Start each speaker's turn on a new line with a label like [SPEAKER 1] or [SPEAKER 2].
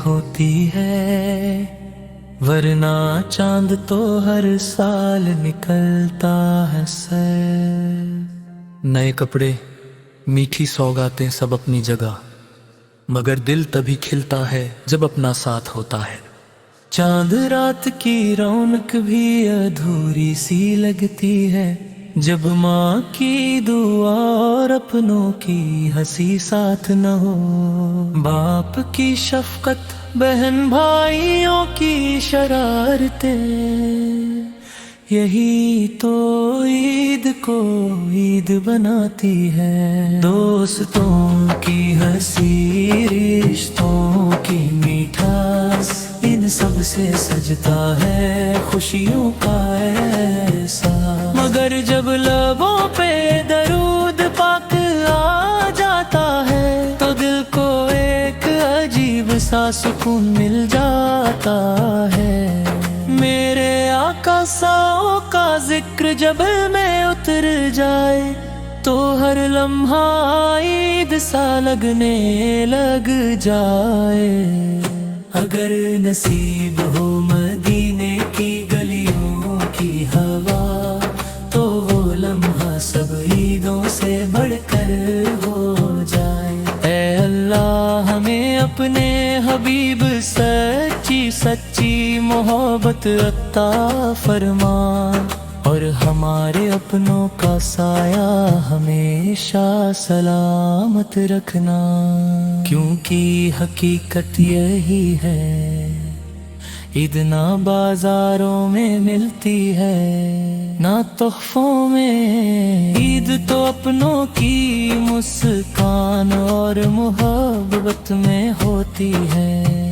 [SPEAKER 1] होती है, वरना चांद तो हर साल निकलता है सर। नए कपड़े, मीठी सौगातें सब अपनी जगह, मगर दिल तभी खिलता है जब अपना साथ होता है। चांद रात की रौनक भी अधूरी सी लगती है, जब माँ की दुआ और अपनों की हंसी साथ न हो। बाप की शफकत, बहन भाइयों की शरारतें, यही तो ईद को ईद बनाती है। दोस्तों की हंसी, रिश्तों की मीठास, इन सब से सजता है खुशियों का ऐसा। मगर जब लबों पे दरूद पाक आ जाता है, तो दिल को एक अजीब सा सुकून मिल जाता है। मेरे आका साओ का जिक्र जब में उतर जाए, तो हर लम्हा ईद सा लगने लग जाए। अगर नसीब हो मदीने की गलियों की हवा, तो वो लम्हा सब ईदों से बढ़कर हो जाए। ऐ अल्लाह हमें अपने हबीब सच्ची सच्ची मोहब्बत अता फरमा, और हमारे अपनों का साया हमेशा सलामत रखना। क्योंकि हकीकत यही है, ईद ना बाजारों में मिलती है, ना तोहफों में। ईद तो अपनों की मुस्कान और मोहब्बत में होती है।